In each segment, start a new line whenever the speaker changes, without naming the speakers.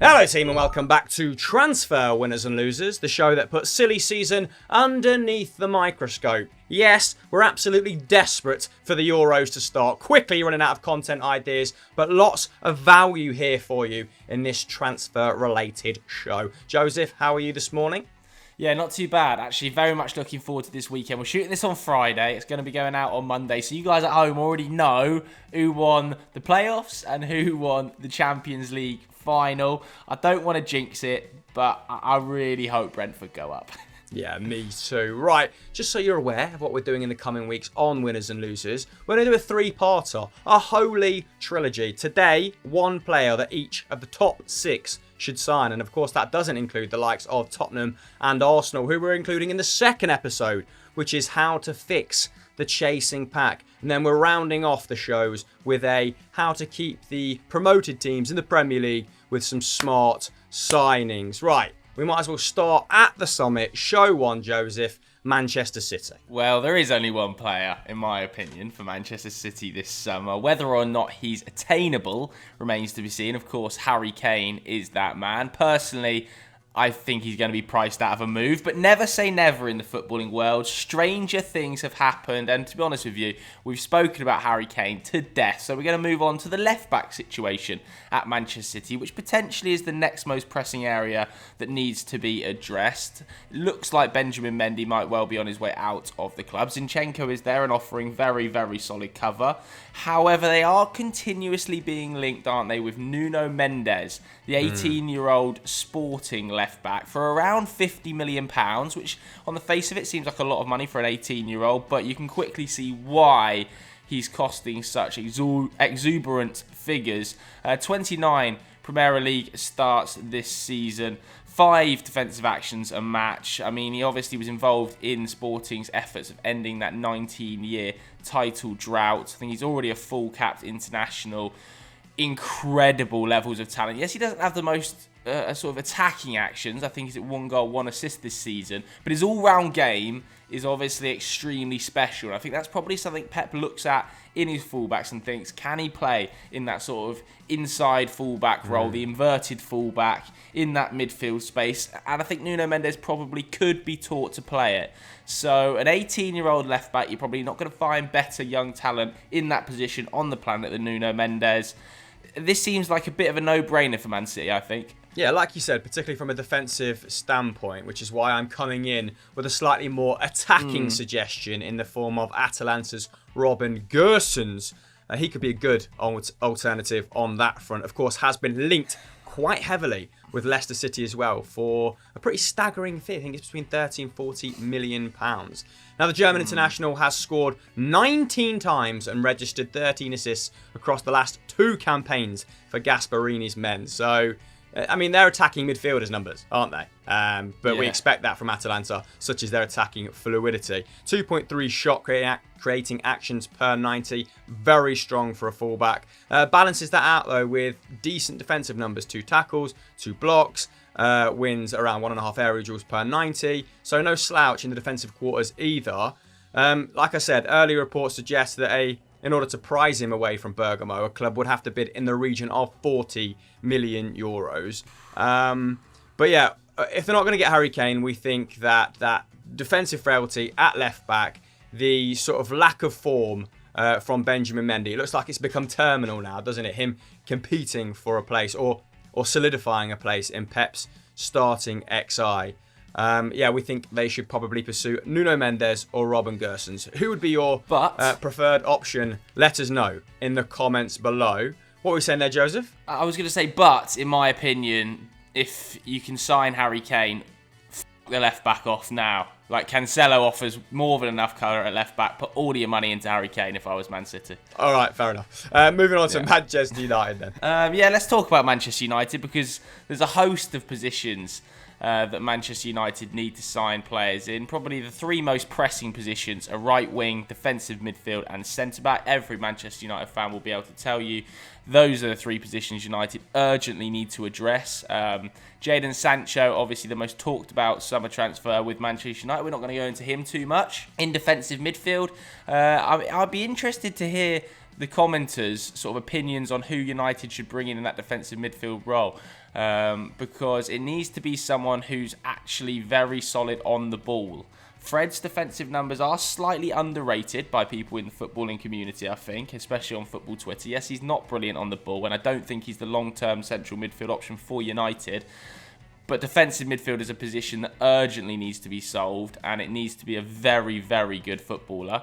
Hello team and welcome back to Transfer Winners and Losers, the show that puts silly season underneath the microscope. Yes, we're absolutely desperate for the Euros to start, quickly running out of content ideas, but lots of value here for you in this transfer related show. Joseph, how are you this morning?
Yeah, not too bad. Actually, very much looking forward to this weekend. We're shooting this on Friday. It's going to be going out on Monday. So you guys at home already know who won the playoffs and who won the Champions League final. I don't want to jinx it, but I really hope Brentford go up.
Yeah, me too. Right, just so you're aware of what we're doing in the coming weeks on Winners and Losers, we're going to do a three-parter, a holy trilogy. Today, one player that each of the top six should sign. And of course, that doesn't include the likes of Tottenham and Arsenal, who we're including in the second episode, which is how to fix the chasing pack. And then we're rounding off the shows with a how to keep the promoted teams in the Premier League with some smart signings. Right, we might as well start at the summit. Show one, Joseph. Manchester City.
Well, there is only one player, in my opinion, for Manchester City this summer. Whether or not he's attainable remains to be seen. Of course, Harry Kane is that man. Personally, I think he's going to be priced out of a move, but never say never in the footballing world. Stranger things have happened, and to be honest with you, we've spoken about Harry Kane to death. So we're going to move on to the left-back situation at Manchester City, which potentially is the next most pressing area that needs to be addressed. It looks like Benjamin Mendy might well be on his way out of the club. Zinchenko is there and offering very, very solid cover. However, they are continuously being linked, aren't they, with Nuno Mendes, the 18-year-old Sporting left-back, for around £50 million, which on the face of it seems like a lot of money for an 18-year-old, but you can quickly see why he's costing such exuberant figures. 29 Premier League starts this season, 5 defensive actions a match. I mean, he obviously was involved in Sporting's efforts of ending that 19-year title drought. I think he's already a full-capped international. Incredible levels of talent. Yes, he doesn't have the most sort of attacking actions. I think he's at 1 goal, 1 assist this season. But his all-round game is obviously extremely special. And I think that's probably something Pep looks at in his fullbacks and thinks, can he play in that sort of inside fullback role, the inverted fullback in that midfield space? And I think Nuno Mendes probably could be taught to play it. So an 18-year-old left-back, you're probably not going to find better young talent in that position on the planet than Nuno Mendes. This seems like a bit of a no-brainer for Man City, I think.
Yeah, like you said, particularly from a defensive standpoint, which is why I'm coming in with a slightly more attacking suggestion in the form of Atalanta's Robin Gosens. He could be a good alternative on that front. Of course, has been linked quite heavily with Leicester City as well for a pretty staggering fee. I think it's between 30 and 40 million pounds. Now, the German international has scored 19 times and registered 13 assists across the last 2 campaigns for Gasparini's men. So, I mean, they're attacking midfielders numbers, aren't they? But we expect that from Atalanta, such as their attacking fluidity. 2.3 shot creating actions per 90. Very strong for a fullback. Balances that out, though, with decent defensive numbers. 2 tackles, 2 blocks. Wins around 1.5 aerial duels per 90. So no slouch in the defensive quarters either. Like I said, early reports suggest that in order to prize him away from Bergamo, a club would have to bid in the region of 40 million euros. But yeah, if they're not going to get Harry Kane, we think that defensive frailty at left back, the sort of lack of form from Benjamin Mendy, it looks like it's become terminal now, doesn't it? Him competing for a place or solidifying a place in Pep's starting XI. We think they should probably pursue Nuno Mendes or Robin Gosens. Who would be your preferred option? Let us know in the comments below. What were we saying there, Joseph?
I was going to say, but in my opinion, if you can sign Harry Kane, the left back off now. Like, Cancelo offers more than enough colour at left back. Put all your money into Harry Kane if I was Man City.
All right, fair enough. Moving on to Manchester United then.
Let's talk about Manchester United, because there's a host of positions that Manchester United need to sign players in. Probably the 3 most pressing positions are right wing, defensive midfield and centre-back. Every Manchester United fan will be able to tell you those are the 3 positions United urgently need to address. Jaden Sancho, obviously the most talked about summer transfer with Manchester United. We're not going to go into him too much. In defensive midfield, I'd be interested to hear the commenters' sort of opinions on who United should bring in that defensive midfield role, because it needs to be someone who's actually very solid on the ball. Fred's defensive numbers are slightly underrated by people in the footballing community, I think, especially on football Twitter. Yes, he's not brilliant on the ball, and I don't think he's the long-term central midfield option for United. But defensive midfield is a position that urgently needs to be solved, and it needs to be a very, very good footballer.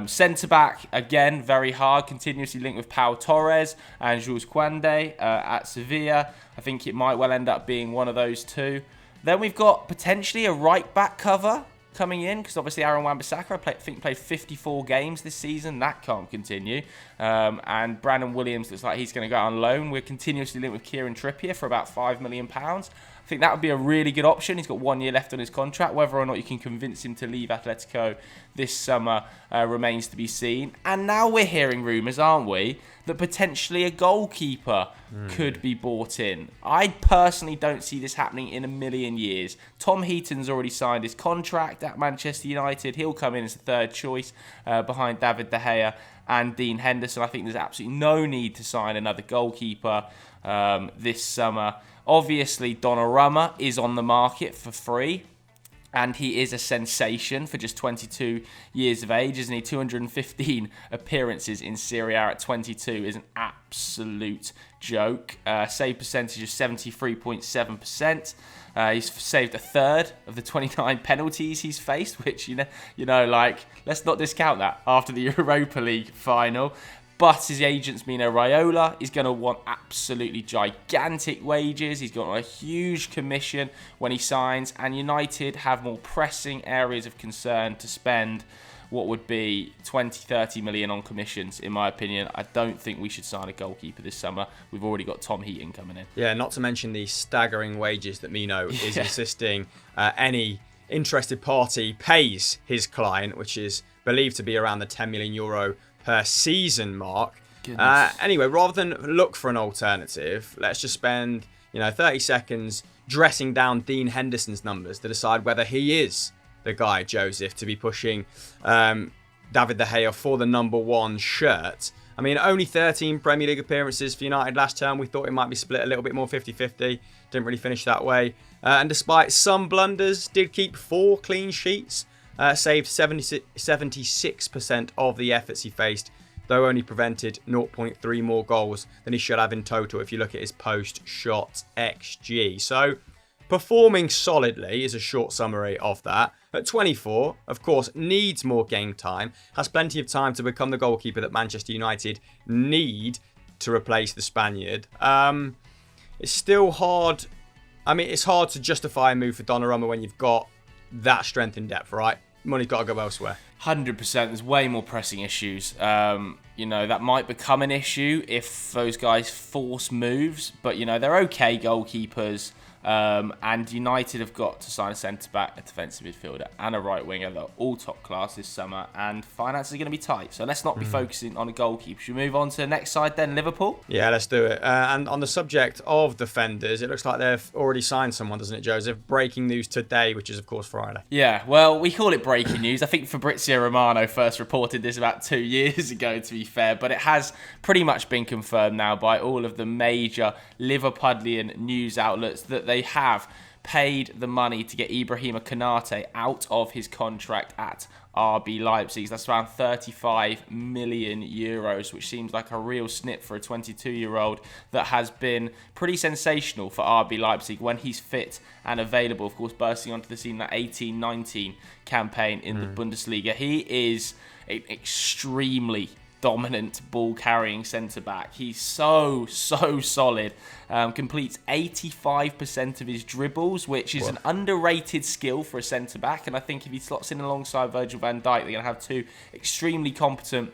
Centre-back, again, very hard, continuously linked with Pau Torres and Jules Koundé at Sevilla. I think it might well end up being one of those two. Then we've got potentially a right-back cover coming in, because obviously Aaron Wan-Bissaka, I think, played 54 games this season. That can't continue. And Brandon Williams looks like he's going to go out on loan. We're continuously linked with Kieran Trippier for about £5 million. I think that would be a really good option. He's got 1 year left on his contract. Whether or not you can convince him to leave Atletico this summer remains to be seen. And now we're hearing rumours, aren't we, that potentially a goalkeeper could be bought in. I personally don't see this happening in a million years. Tom Heaton's already signed his contract at Manchester United. He'll come in as the third choice behind David De Gea and Dean Henderson. I think there's absolutely no need to sign another goalkeeper this summer. Obviously, Donnarumma is on the market for free, and he is a sensation for just 22 years of age, isn't he? 215 appearances in Serie A at 22 is an absolute joke. Save percentage of 73.7%. He's saved a third of the 29 penalties he's faced, which, let's not discount that after the Europa League final. But his agent's Mino Raiola is going to want absolutely gigantic wages. He's got a huge commission when he signs. And United have more pressing areas of concern to spend what would be 20-30 million on commissions, in my opinion. I don't think we should sign a goalkeeper this summer. We've already got Tom Heaton coming in.
Yeah, not to mention the staggering wages that Mino is insisting any interested party pays his client, which is believed to be around the €10 million per season mark. Anyway, rather than look for an alternative, let's just spend 30 seconds dressing down Dean Henderson's numbers to decide whether he is the guy, Joseph, to be pushing David De Gea for the number one shirt. I mean, only 13 Premier League appearances for United last term. We thought it might be split a little bit more 50-50. Didn't really finish that way. And despite some blunders, did keep 4 clean sheets. Saved 76% of the efforts he faced, though only prevented 0.3 more goals than he should have in total if you look at his post-shot XG. So, performing solidly is a short summary of that. At 24, of course, needs more game time, has plenty of time to become the goalkeeper that Manchester United need to replace the Spaniard. It's still hard. I mean, it's hard to justify a move for Donnarumma when you've got that strength in depth, right? Money's got to go elsewhere.
100%. There's way more pressing issues. That might become an issue if those guys force moves. But, they're okay goalkeepers. And United have got to sign a centre-back, a defensive midfielder and a right winger. They're all top class this summer. And finances are going to be tight. So let's not be focusing on a goalkeeper. Should we move on to the next side then, Liverpool?
Yeah, let's do it. And on the subject of defenders, it looks like they've already signed someone, doesn't it, Joseph? Breaking news today, which is, of course, Friday.
Yeah, well, we call it breaking news. I think Fabrizio Romano first reported this about 2 years ago, to be fair. But it has pretty much been confirmed now by all of the major Liverpudlian news outlets that they have paid the money to get Ibrahima Konate out of his contract at RB Leipzig. That's around 35 million euros, which seems like a real snip for a 22-year-old that has been pretty sensational for RB Leipzig when he's fit and available. Of course, bursting onto the scene that 18-19 campaign in the Bundesliga. He is an extremely dominant ball-carrying centre-back. He's so solid. Completes 85% of his dribbles, which is an underrated skill for a centre-back. And I think if he slots in alongside Virgil van Dijk, they're going to have two extremely competent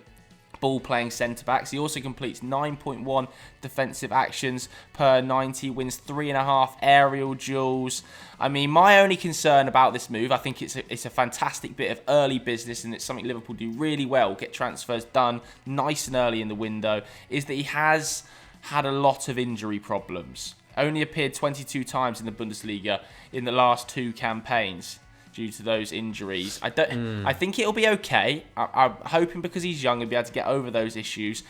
ball-playing centre-backs. He also completes 9.1 defensive actions per 90, wins 3.5 aerial duels. I mean, my only concern about this move, I think it's a fantastic bit of early business, and it's something Liverpool do really well, get transfers done nice and early in the window, is that he has had a lot of injury problems. Only appeared 22 times in the Bundesliga in the last 2 campaigns. due to those injuries. I think it'll be okay. I'm hoping because he's young he'll be able to get over those issues.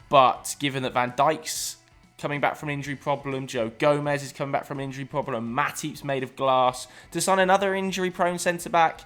But given that Van Dijk's coming back from an injury problem, Joe Gomez is coming back from an injury problem, Matip's made of glass, to sign another injury-prone centre-back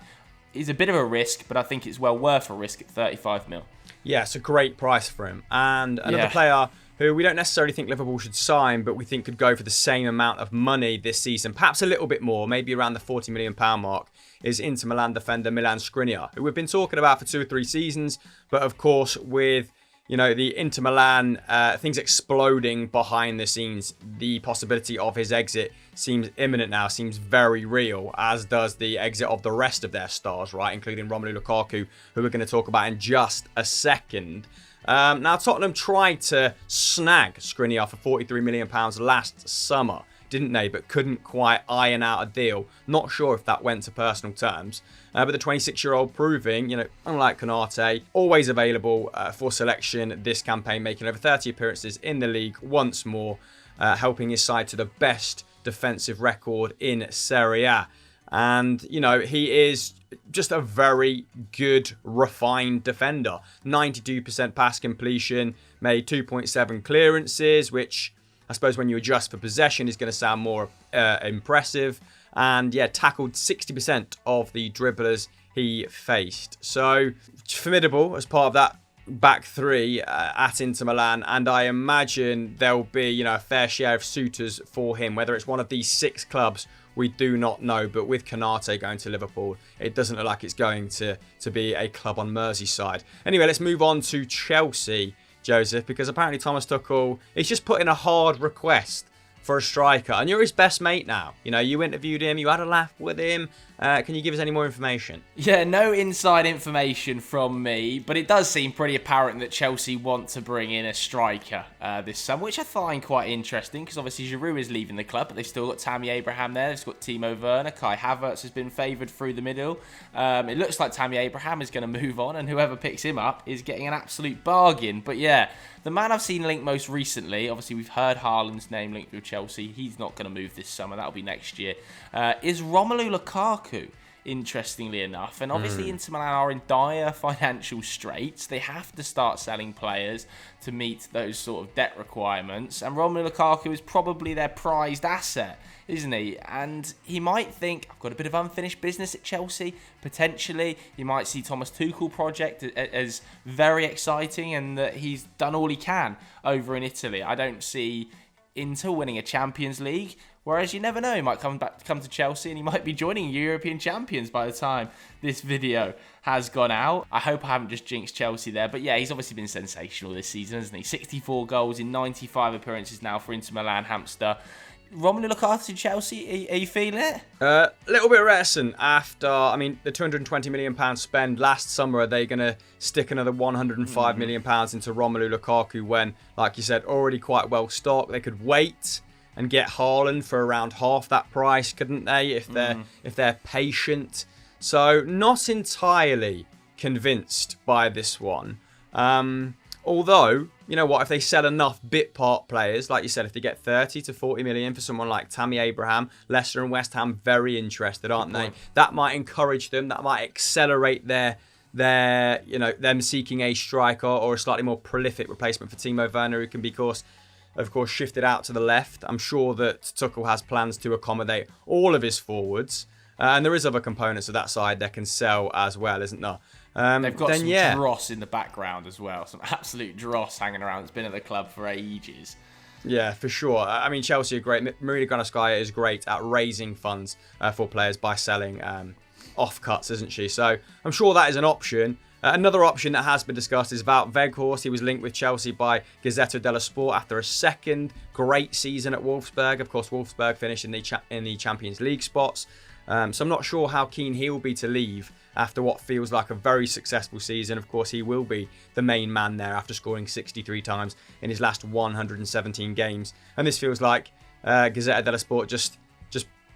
is a bit of a risk, but I think it's well worth a risk at 35 mil.
Yeah, it's a great price for him. And another player who we don't necessarily think Liverpool should sign, but we think could go for the same amount of money this season, perhaps a little bit more, maybe around the £40 million mark, is Inter Milan defender Milan Skriniar, who we've been talking about for 2 or 3 seasons. But of course, with the Inter Milan, things exploding behind the scenes, the possibility of his exit seems imminent now, seems very real, as does the exit of the rest of their stars, right, including Romelu Lukaku, who we're going to talk about in just a second. Now, Tottenham tried to snag Skriniar for £43 million last summer, didn't they? But couldn't quite iron out a deal. Not sure if that went to personal terms. But the 26-year-old proving, unlike Konate, always available for selection this campaign, making over 30 appearances in the league once more, helping his side to the best defensive record in Serie A. And, he is just a very good, refined defender. 92% pass completion, made 2.7 clearances, which I suppose when you adjust for possession is going to sound more impressive. And tackled 60% of the dribblers he faced. So formidable as part of that back three at Inter Milan. And I imagine there'll be, a fair share of suitors for him, whether it's one of these 6 clubs. We do not know, but with Konate going to Liverpool, it doesn't look like it's going to be a club on Merseyside. Anyway, let's move on to Chelsea, Joseph, because apparently Thomas Tuchel is just putting a hard request for a striker, and you're his best mate now. You interviewed him, you had a laugh with him. Can you give us any more information?
Yeah, no inside information from me, but it does seem pretty apparent that Chelsea want to bring in a striker this summer, which I find quite interesting, because obviously Giroud is leaving the club, but they've still got Tammy Abraham there, they've got Timo Werner, Kai Havertz has been favoured through the middle. It looks like Tammy Abraham is going to move on, and whoever picks him up is getting an absolute bargain. But yeah, the man I've seen linked most recently, obviously we've heard Haaland's name linked with Chelsea, he's not going to move this summer, that'll be next year, is Romelu Lukaku, interestingly enough. And obviously Inter Milan are in dire financial straits. They have to start selling players to meet those sort of debt requirements. And Romelu Lukaku is probably their prized asset, isn't he? And he might think, I've got a bit of unfinished business at Chelsea. Potentially, you might see Thomas Tuchel project as very exciting and that he's done all he can over in Italy. I don't see Inter winning a Champions League. Whereas you never know, he might come to Chelsea and he might be joining European champions by the time this video has gone out. I hope I haven't just jinxed Chelsea there. But yeah, he's obviously been sensational this season, hasn't he? 64 goals in 95 appearances now for Inter Milan hamster. Romelu Lukaku to Chelsea, are you feeling it?
A little bit reticent after, the £220 million spend last summer. Are they going to stick another £105 million into Romelu Lukaku when, like you said, already quite well stocked? They could wait and get Haaland for around half that price, couldn't they, if they're patient? So not entirely convinced by this one. Although, you know what, if they sell enough bit part players, like you said, if they get 30 to 40 million for someone like Tammy Abraham, Leicester and West Ham very interested, aren't they? That might encourage them, that might accelerate them seeking a striker or a slightly more prolific replacement for Timo Werner, who can be, of course, shifted out to the left. I'm sure that Tuchel has plans to accommodate all of his forwards. And there is other components of that side that can sell as well, isn't there?
They've got some dross in the background as well. Some absolute dross hanging around. It's been at the club for ages.
Yeah, for sure. Chelsea are great. Marina Granovskaya is great at raising funds for players by selling off-cuts, isn't she? So I'm sure that is an option. Another option that has been discussed is Wout Weghorst. He was linked with Chelsea by Gazzetta dello Sport after a second great season at Wolfsburg. Of course, Wolfsburg finished in the Champions League spots. So I'm not sure how keen he will be to leave after what feels like a very successful season. Of course, he will be the main man there after scoring 63 times in his last 117 games. And this feels like Gazzetta dello Sport just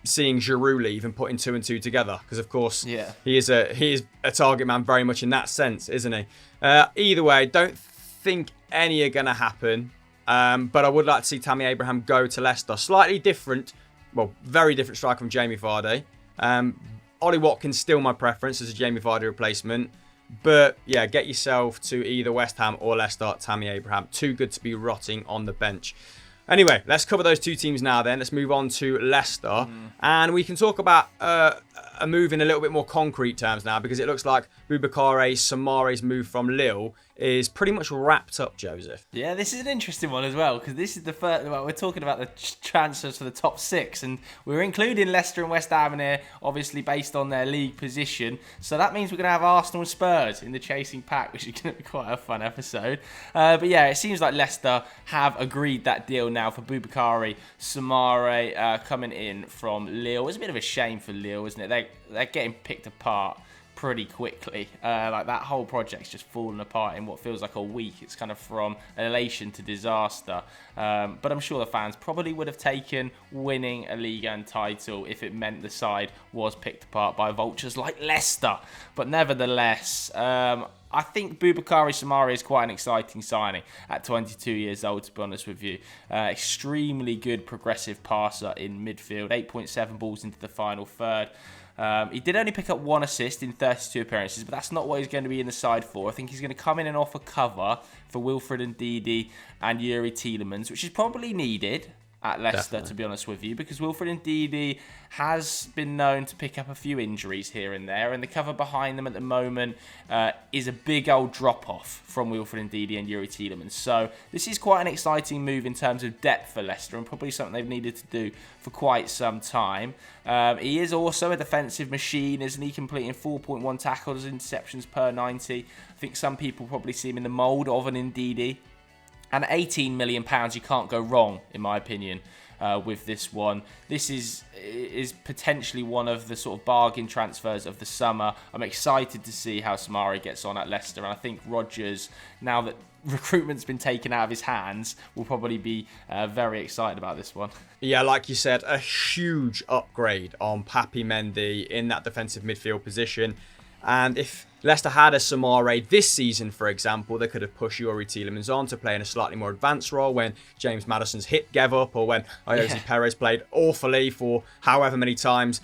seeing Giroud leave and putting 2 and 2 together, because of course he is a target man very much in that sense, isn't he? Either way, don't think any are going to happen, but I would like to see Tammy Abraham go to Leicester. Slightly different, very different striker from Jamie Vardy, Ollie Watkins still my preference as a Jamie Vardy replacement. But yeah, get yourself to either West Ham or Leicester. Tammy Abraham, too good to be rotting on the bench. Anyway, let's cover those two teams now then. Let's move on to Leicester. And we can talk about a move in a little bit more concrete terms now, because it looks like Boubakary Soumare's move from Lille is pretty much wrapped up, Joseph.
Yeah, this is an interesting one as well, because this is the first. Well, we're talking about the transfers for the top 6, and we're including Leicester and West Ham in here, obviously based on their league position. So that means we're going to have Arsenal and Spurs in the chasing pack, which is going to be quite a fun episode. But yeah, it seems like Leicester have agreed that deal now for Boubakary Soumare coming in from Lille. It's a bit of a shame for Lille, isn't it? They're getting picked apart pretty quickly. Like that whole project's just fallen apart in what feels like a week. It's kind of from elation to disaster. But I'm sure the fans probably would have taken winning a Ligue 1 title if it meant the side was picked apart by vultures like Leicester. But nevertheless, I think Boubakary Soumare is quite an exciting signing at 22 years old, to be honest with you. Extremely good progressive passer in midfield, 8.7 balls into the final third. He did only pick up 1 assist in 32 appearances, but that's not what he's going to be in the side for. I think he's going to come in and offer cover for Wilfred Ndidi and Yuri Tielemans, which is probably needed at Leicester, definitely, to be honest with you, because Wilfred Ndidi has been known to pick up a few injuries here and there, and the cover behind them at the moment is a big old drop-off from Wilfred Ndidi and Yuri Tielemans. So this is quite an exciting move in terms of depth for Leicester, and probably something they've needed to do for quite some time. He is also a defensive machine, isn't he? Completing 4.1 tackles, interceptions per 90. I think some people probably see him in the mould of an Ndidi. And £18 million, you can't go wrong, in my opinion, with this one. This is potentially one of the sort of bargain transfers of the summer. I'm excited to see how Soumare gets on at Leicester. And I think Rodgers, now that recruitment's been taken out of his hands, will probably be very excited about this one.
Yeah, like you said, a huge upgrade on Papi Mendy in that defensive midfield position. And if Leicester had a Soumare this season, for example, they could have pushed Yuri Tielemans on to play in a slightly more advanced role when James Maddison's hip gave up, or when Ayoze Perez played awfully for however many times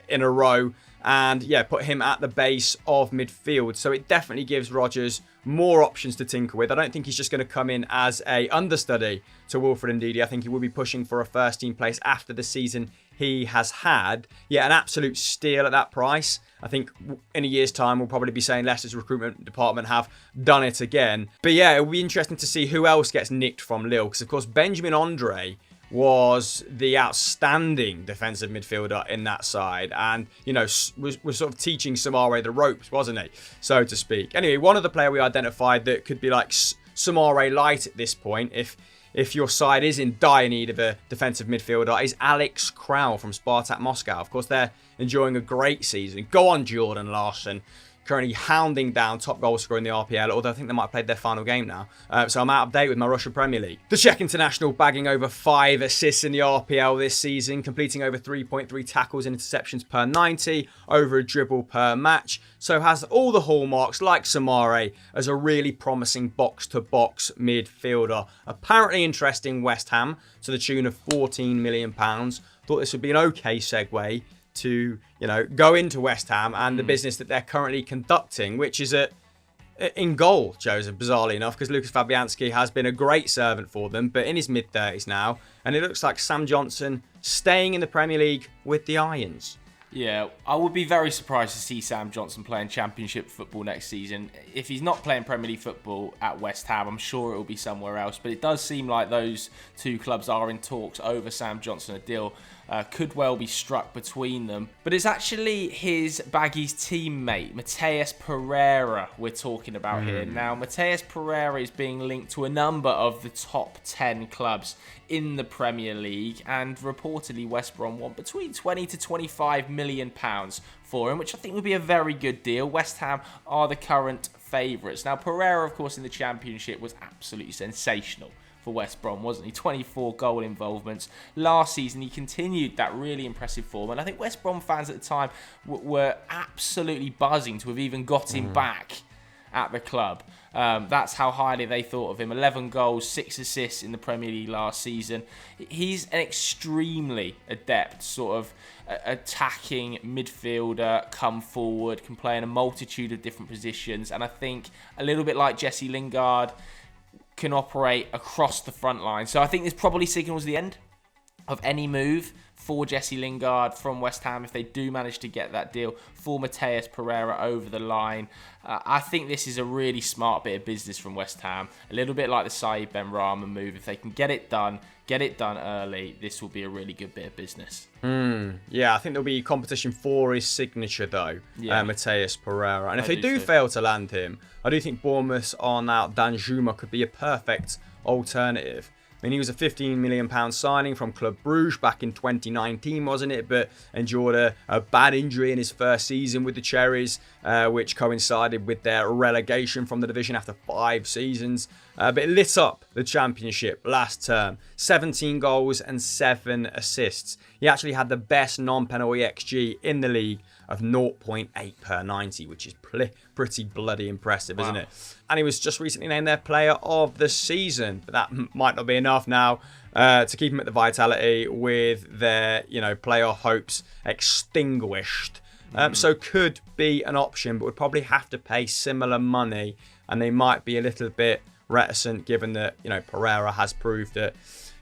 in a row. And yeah, put him at the base of midfield. So it definitely gives Rodgers more options to tinker with. I don't think he's just going to come in as a understudy to Wilfred Ndidi. I think he will be pushing for a first team place after the season he has had. Yeah, an absolute steal at that price. I think in a year's time, we'll probably be saying Leicester's recruitment department have done it again. But yeah, it'll be interesting to see who else gets nicked from Lille. Because, of course, Benjamin Andre was the outstanding defensive midfielder in that side. And, you know, was sort of teaching Soumare the ropes, wasn't he? So to speak. Anyway, one other player we identified that could be like Soumare light at this point, if your side is in dire need of a defensive midfielder, is Alex Král from Spartak Moscow. Of course, they're enjoying a great season. Go on, Jordan Larson. Currently hounding down top goal scorer in the RPL, although I think they might have played their final game now. So I'm out of date with my Russian Premier League. The Czech international bagging over 5 assists in the RPL this season, completing over 3.3 tackles and interceptions per 90, over a dribble per match. So has all the hallmarks, like Soumare, as a really promising box-to-box midfielder. Apparently interesting West Ham to the tune of £14 million. Thought this would be an okay segue to, you know, go into West Ham and the business that they're currently conducting, which is in goal, Joseph, bizarrely enough, because Lucas Fabianski has been a great servant for them, but in his mid-30s now, and it looks like Sam Johnson staying in the Premier League with the Irons.
Yeah, I would be very surprised to see Sam Johnson playing Championship football next season. If he's not playing Premier League football at West Ham, I'm sure it will be somewhere else. But it does seem like those two clubs are in talks over Sam Johnson. A deal could well be struck between them. But it's actually his Baggies teammate, Mateus Pereira, we're talking about here. Now, Mateus Pereira is being linked to a number of the top 10 clubs in the Premier League, and reportedly West Brom want between 20 to 25 million pounds for him, which I think would be a very good deal. West Ham are the current favourites. Now, Pereira, of course, in the Championship was absolutely sensational for West Brom, wasn't he? 24 goal involvements. Last season, he continued that really impressive form, and I think West Brom fans at the time were absolutely buzzing to have even got him back at the club. That's how highly they thought of him. 11 goals, 6 assists in the Premier League last season. He's an extremely adept sort of attacking midfielder, come forward, can play in a multitude of different positions. And I think a little bit like Jesse Lingard, can operate across the front line. So I think this probably signals the end of any move for Jesse Lingard from West Ham if they do manage to get that deal for Mateus Pereira over the line. I think this is a really smart bit of business from West Ham. A little bit like the Saïd Benrahma move. If they can get it done early, this will be a really good bit of business.
Yeah, I think there'll be competition for his signature, though, Mateus Pereira. And if they do fail to land him, I do think Bournemouth on out Danjuma could be a perfect alternative. I mean, he was a £15 million signing from Club Bruges back in 2019, wasn't it? But endured a bad injury in his first season with the Cherries, which coincided with their relegation from the division after 5 seasons. But it lit up the Championship last term. 17 goals and 7 assists. He actually had the best non-penalty XG in the league of 0.8 per 90, which is pretty bloody impressive, isn't it? And he was just recently named their player of the season. But that might not be enough now to keep him at the Vitality with their, playoff hopes extinguished. So could be an option, but would probably have to pay similar money. And they might be a little bit reticent given that, Pereira has proved that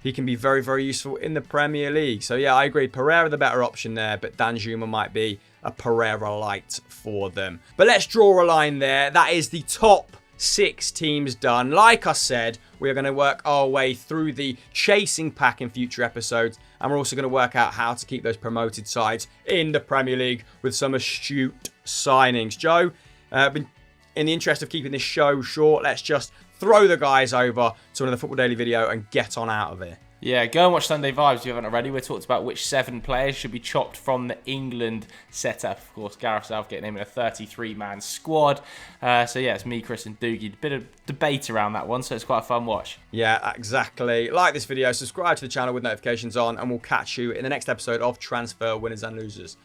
he can be very, very useful in the Premier League. So, yeah, I agree. Pereira the better option there, but Danjuma might be a Pereira light for them. But let's draw a line there. That is the top 6 teams done. Like I said, we're going to work our way through the chasing pack in future episodes. And we're also going to work out how to keep those promoted sides in the Premier League with some astute signings. Joe, in the interest of keeping this show short, let's just throw the guys over to another Football Daily video and get on out of here.
Yeah, go and watch Sunday Vibes if you haven't already. We talked about which 7 players should be chopped from the England setup. Of course, Gareth Southgate naming a 33-man squad. So yeah, it's me, Chris and Doogie. A bit of debate around that one, so it's quite a fun watch.
Yeah, exactly. Like this video, subscribe to the channel with notifications on, and we'll catch you in the next episode of Transfer Winners and Losers.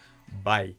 Bye.